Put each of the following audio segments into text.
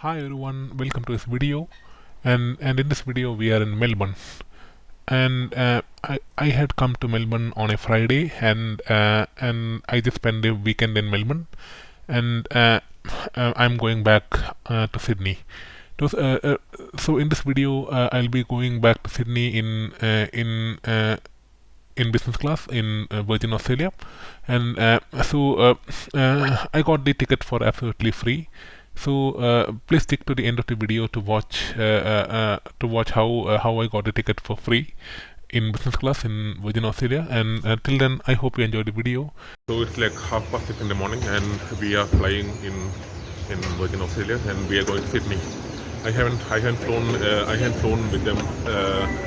Hi everyone, welcome to this video. And in this video we are in Melbourne. And I had come to Melbourne on a Friday, and I just spent the weekend in Melbourne, and I'm going back to Sydney. So in this video I'll be going back to Sydney in business class in Virgin Australia, and I got the ticket for absolutely free. So please stick to the end of the video to watch how I got the ticket for free in business class in Virgin Australia. And till then, I hope you enjoy the video. So it's like 6:30 in the morning, and we are flying in Virgin Australia, and we are going to Sydney. I haven't flown with them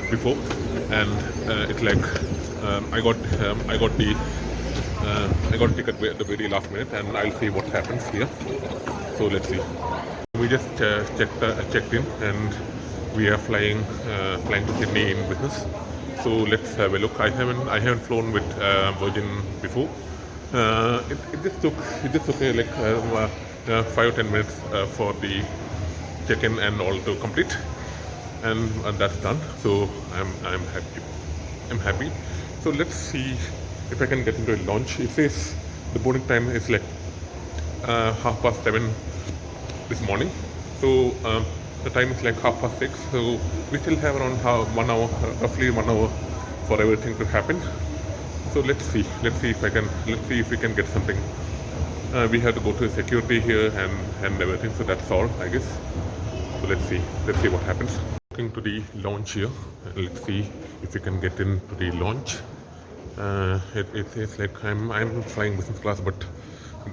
before, and it's like I got the ticket at the very last minute, and I'll see what happens here. So let's see. We just checked in, and we are flying to Sydney in business. So let's have a look. I haven't flown with Virgin before. It just took like 5 or 10 minutes for the check-in and all to complete, and that's done. So I'm happy. So let's see if I can get into a launch. It says the boarding time is like 7:30 this morning. So the time is like 6:30. So we still have around roughly 1 hour for everything to happen. So let's see if we can get something. We have to go to security here and everything. So that's all, I guess. So let's see what happens. Looking to the launch here. Let's see if we can get into the launch. It says like I'm flying business class, but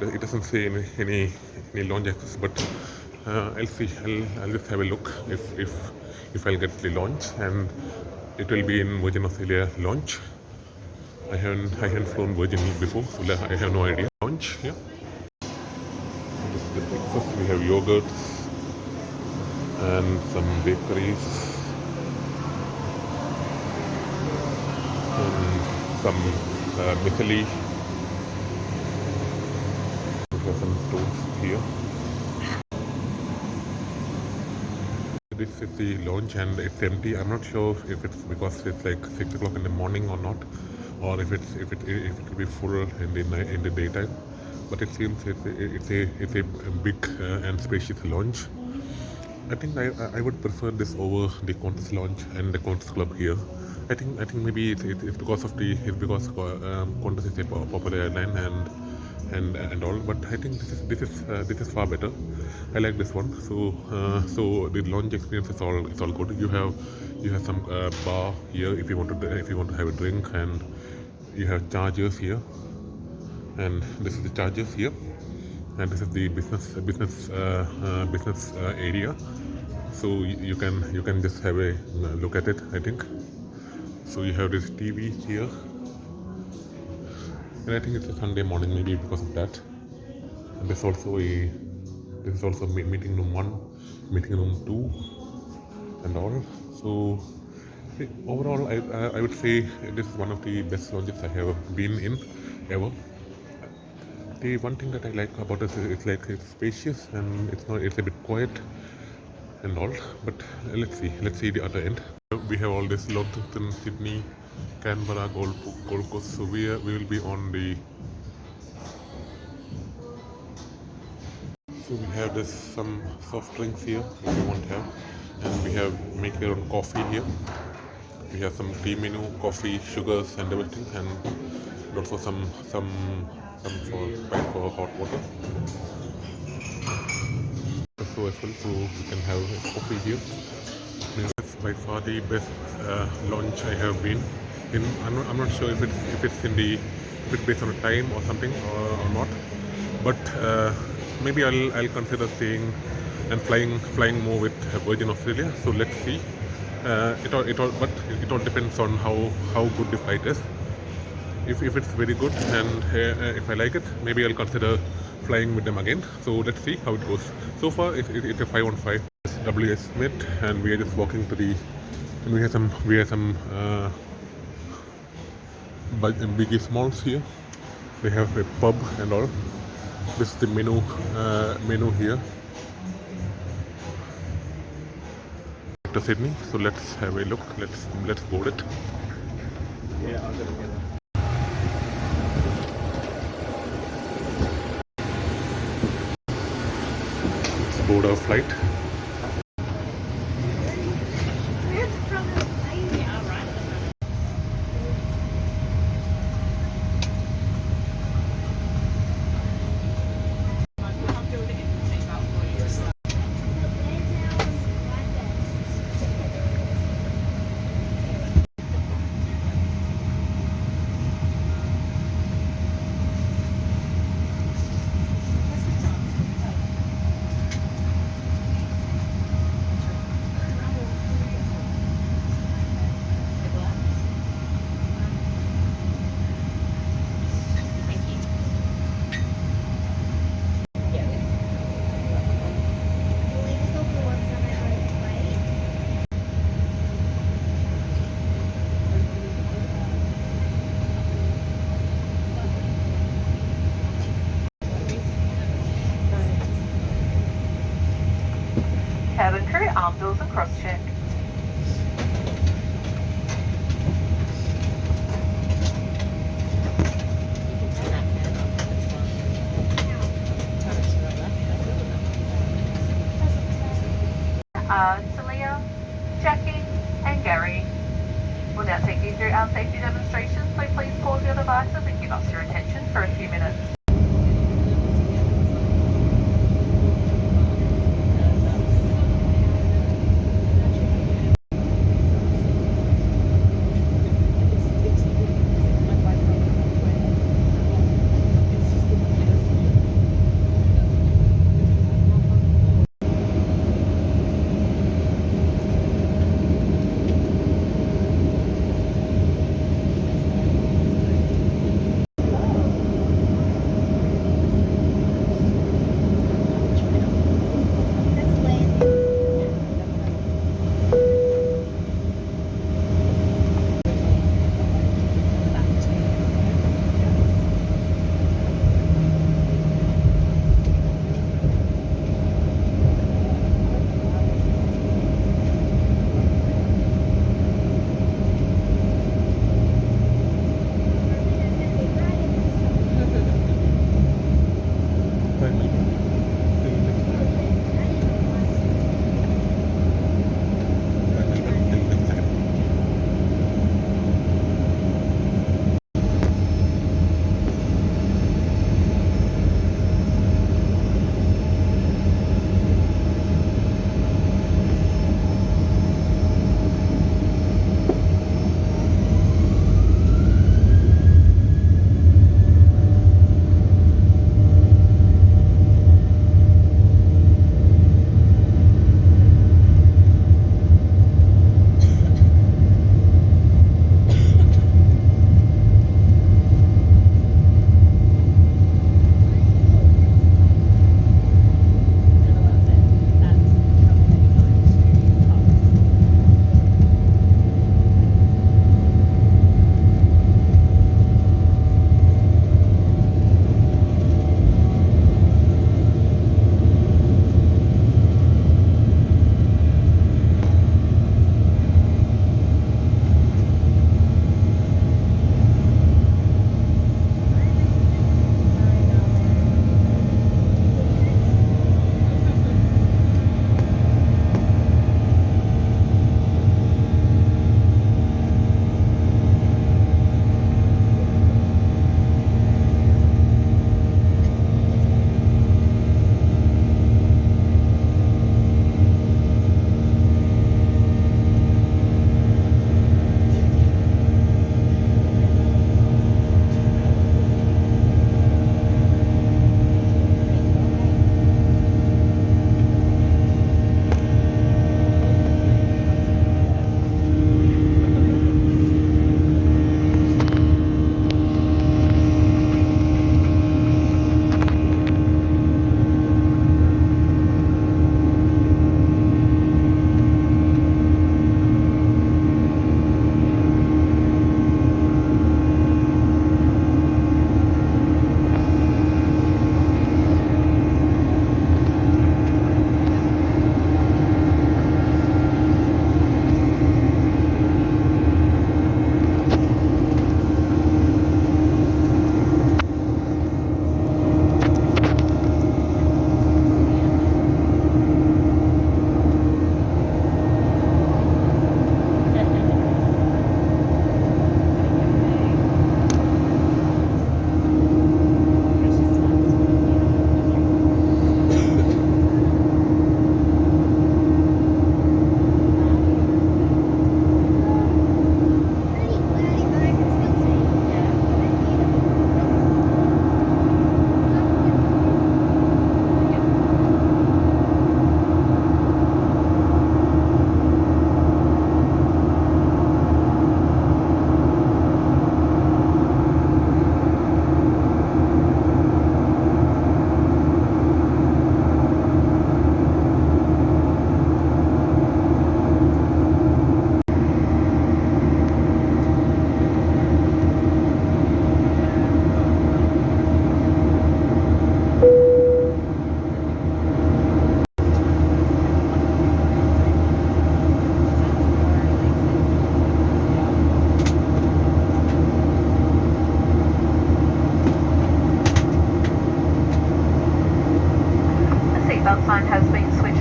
it doesn't say any launch access. But I'll see. I'll just have a look if I'll get the launch, and it will be in Virgin Australia launch. I haven't flown Virgin before, so I have no idea. Launch, yeah. The breakfast, we have yogurts and some bakeries and some miscellany. We have some toast here. This is the launch, and it's empty. I'm not sure if it's because it's like 6 o'clock in the morning or not, or if it will be full in the daytime. But it seems it's a big and spacious launch. I think I would prefer this over the Qantas launch and the Qantas club here. I think maybe it's because Qantas is a popular airline and all. But I think this is far better. I like this one. So the launch experience is all good. You have some bar here if you want to have a drink, and you have chargers here, and this is the chargers here, and this is the business area. So you can just have a look at it, I think. So you have this TV here, and I think it's a Sunday morning, maybe because of that. And this is also meeting room 1, meeting room 2, and all. So overall, I would say this is one of the best launches I have been in ever. The one thing that I like about this is it's spacious, and it's a bit quiet and all. But let's see the other end. We have all this Launceston, Sydney, Canberra, Gold Coast. So we will be on the. So we have some soft drinks here if you want to have, and we have make your own coffee here. We have some tea menu, coffee, sugars, and everything, and also some for hot water. So as well, so we can have a coffee here. It's by far the best launch I have been in. I'm not sure if it's based on a time or something or not, but maybe I'll consider staying and flying more with Virgin Australia. So let's see. It all depends on how good the flight is. If it's very good, and if I like it, maybe I'll consider flying with them again. So let's see how it goes. So far it's a 5-on-5 WS Smith, and we are just walking to the, and we have some biggie smalls here. We have a pub and all. This is the menu here. to Sydney. So let's have a look. Let's board it. Let's board our flight. Cabin crew, arm doors and cross check. Talia, Jackie and Gary will now take you through our safety demonstration, so please pause your devices and give us your attention for a few minutes.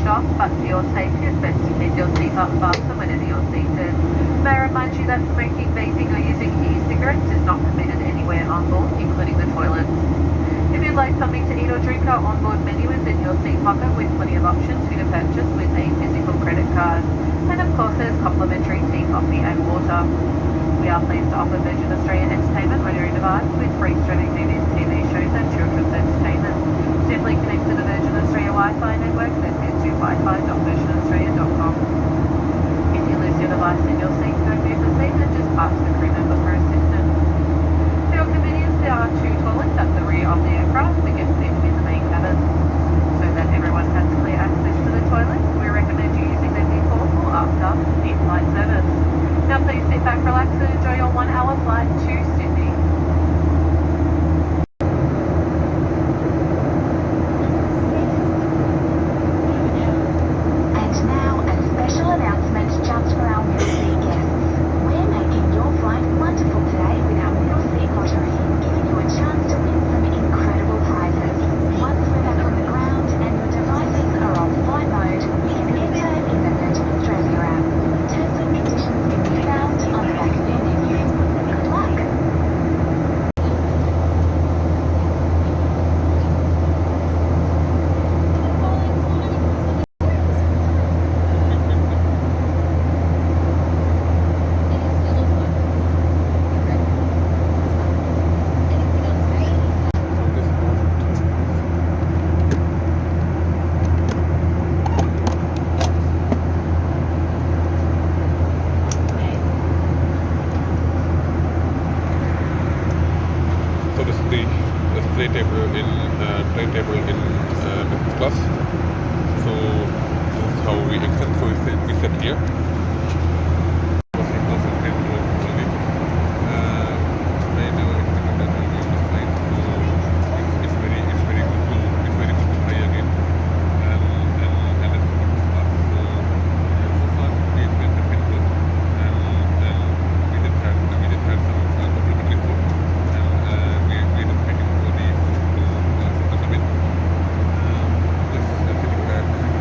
switched off, but for your safety it's best to keep your seatbelt fastened whenever you're seated. May I remind you that smoking, vaping or using e-cigarettes is not permitted anywhere on board, including the toilets. If you'd like something to eat or drink, our onboard menu is in your seat pocket with plenty of options for you to purchase with a physical credit card. And of course there's complimentary tea, coffee and water. We are pleased to offer Virgin Australia entertainment on your device with free streaming movies, TV shows and children's entertainment. Simply connect to the Virgin Australia Wi-Fi network and head to wi-fi.virginaustralia.com. If you lose your device in your seat, don't move the seat and just ask the crew member for assistance. For your convenience, there are 2 toilets at the rear of the aircraft that get fit in the main cabin. So that everyone has clear access to the toilets, we recommend you using them before or after in-flight service. Now please sit back, relax and enjoy your 1-hour flight to Sydney. And now a special announcement just for our middle seat guests. We're making your flight wonderful today with our middle seat lottery, giving you a chance to win some incredible prizes. Once we're back on the ground and your devices are on flight mode, you can enter in the Virgin Australia app. Terms and conditions can be found on the back of your menu. Good luck! So this is the tray table in business class. So this is how we extend. So we set here.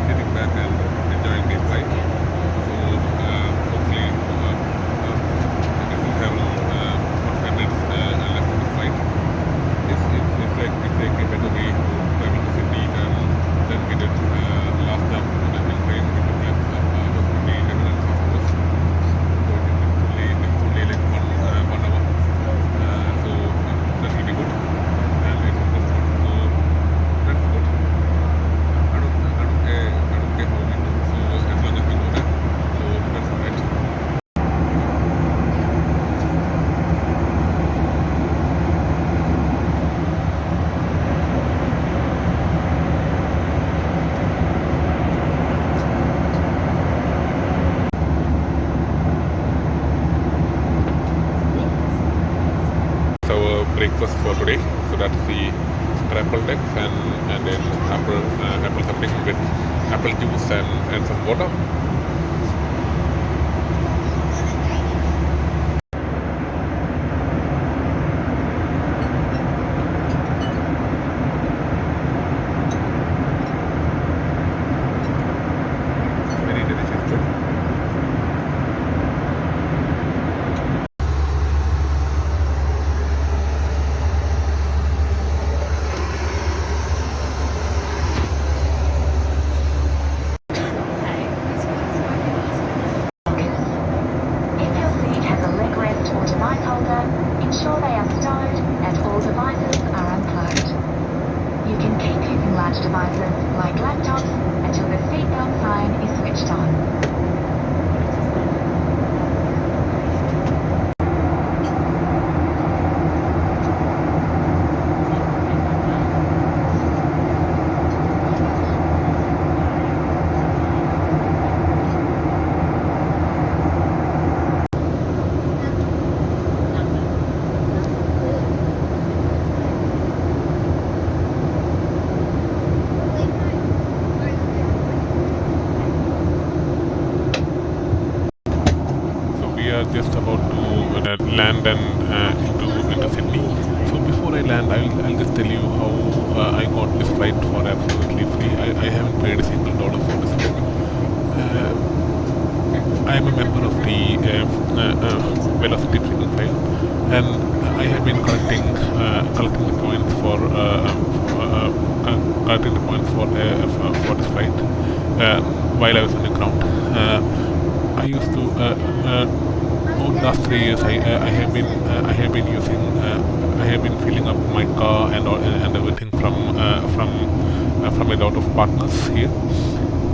Sitting back and enjoying the flight. So hopefully we will have 45 minutes left of the flight. It's like we take a better way to travel to Sydney than we did last time on the train. We took like approximately 11 and a half hours. So it's only like one hour. So that will be good. And it's almost good. So that's good. I don't care how we do. So as long as we know that, so that's alright. So breakfast for today. So that's the scrambled eggs and then apple something with apple juice and some water. Very delicious food. If your seat has a leg rest or device holder, ensure they are stowed and all devices are unplugged. You can keep using large devices like laptops until the seatbelt sign is switched on. We are just about to land and into Sydney. So before before I land, I'll just tell you how I got this flight for absolutely free. I haven't paid a single dollar for this flight. I am a member of the Velocity frequent flyer, and I have been collecting the points for this flight while I was on the ground. I used to over the last 3 years. I have been using. I have been filling up my car and everything from a lot of partners here.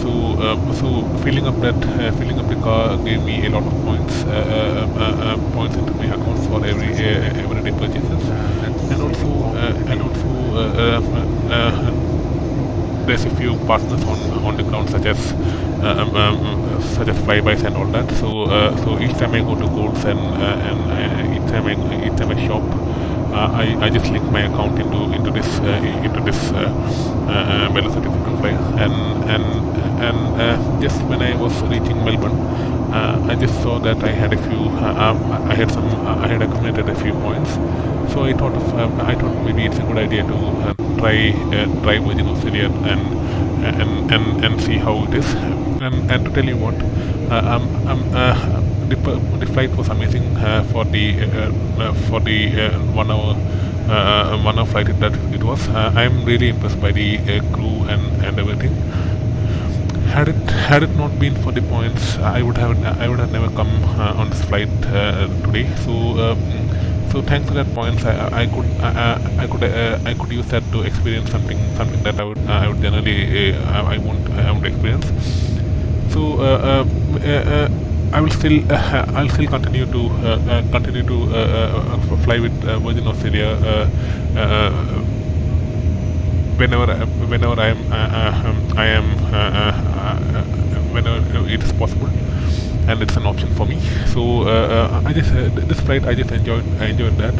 So filling up the car gave me a lot of points into my account for everyday purchases, and also there's a few partners on the ground such as flybys and all that. So each time I go to Golds and each time I shop, I just link my account into this Velocity frequent flyer, and just when I was reaching Melbourne, I just saw that I had I had accumulated a few points. So I thought maybe it's a good idea to try Virgin Australia and see how it is. And to tell you what, the flight was amazing for the 1 hour 1 hour flight that it was. I am really impressed by the crew and everything. Had it not been for the points, I would have never come on this flight today. So thanks to that points, I could use that to experience something that I would generally I won't experience. So I'll still continue to fly with Virgin Australia whenever whenever it is possible, and it's an option for me. So this flight I enjoyed that.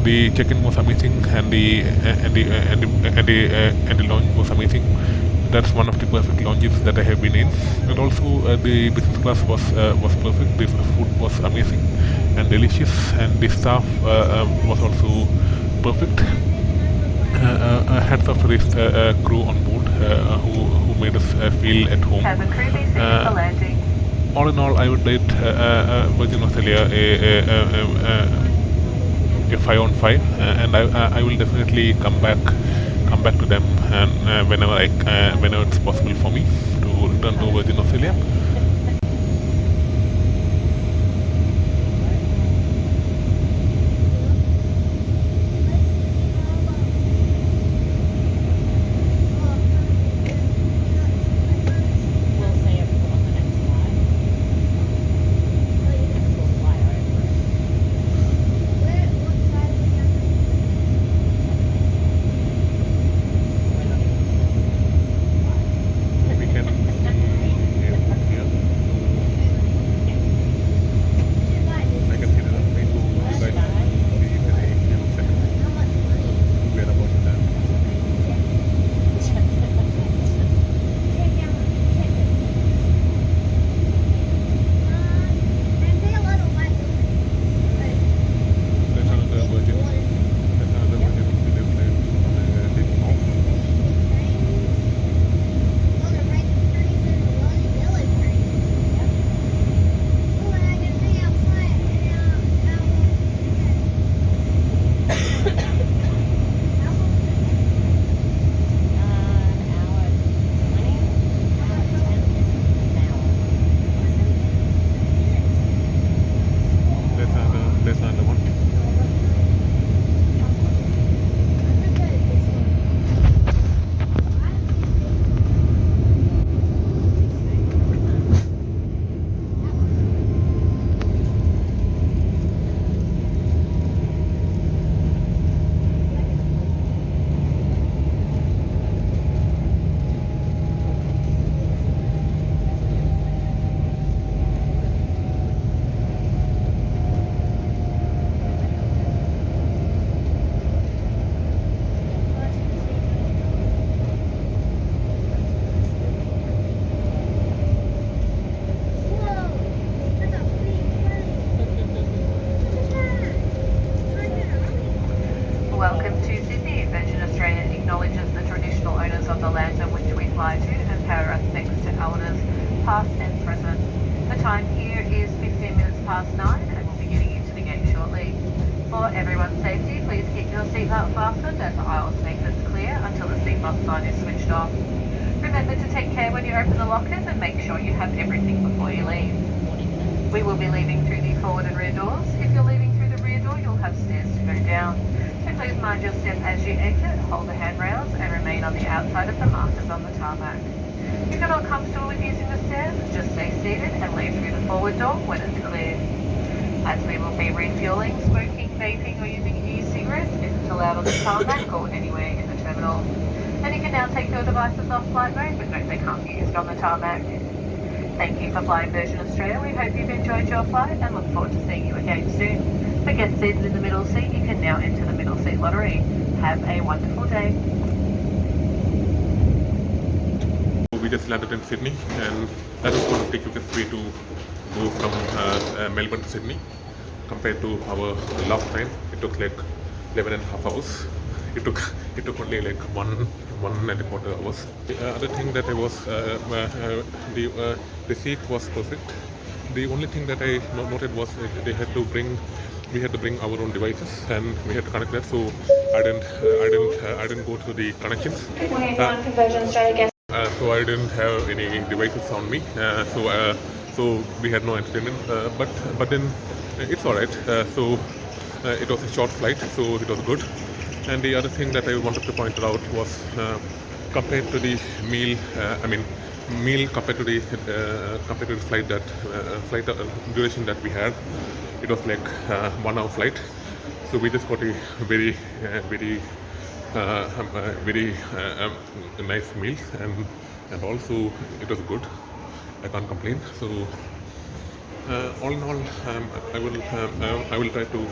The check-in was amazing, and the lounge was amazing. That's one of the perfect lounges that I have been in, and also the business class was perfect. The food was amazing and delicious, and the staff was also perfect. Hats off to this crew on board who made us feel at home. Cabin crew be seated for landing. All in all, I would rate Virgin Australia a 5 on 5, and I will definitely come back to them, and whenever it's possible for me to return to Virgin Australia. We can see here. past and present. The time here is 15 minutes past 9 and we'll be getting into the gate shortly. For everyone's safety, please keep your seatbelt fastened as the aisles make this clear until the seatbelt sign is switched off. Remember to take care when you open the lockers and make sure you have everything before you leave. We will be leaving through the forward and rear doors. If you're leaving through the rear door, you'll have stairs to go down. So please mind your step as you exit, hold the handrails and remain on the outside of the markers on the tarmac. If you're not comfortable with using the stairs, just stay seated and leave through the forward door when it's clear. As we will be refueling, smoking, vaping or using e-cigarettes isn't allowed on the tarmac or anywhere in the terminal. And you can now take your devices off flight mode, but note they can't be used on the tarmac. Thank you for flying Virgin Australia. We hope you've enjoyed your flight and look forward to seeing you again soon. For guests seated in the middle seat, you can now enter the middle seat lottery. Have a wonderful day. We just landed in Sydney, and that was going to take you the way to go from Melbourne to Sydney. Compared to our last time, it took like 11 and a half hours. It took only like one and a quarter hours. The other thing that I was the seat was perfect. The only thing that I noted was we had to bring our own devices and we had to connect that. So I didn't go to the connections. Good morning, everyone. From Virgin Australia guests. So I didn't have any devices on me. So we had no entertainment. But then it's all right. So it was a short flight, so it was good. And the other thing that I wanted to point out was compared to the meal compared to the flight duration that we had, it was like 1 hour flight. So we just got a very nice meal and also it was good. I can't complain. So all in all, I will try to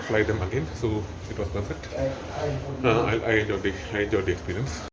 fly them again. So it was perfect. I enjoyed the experience.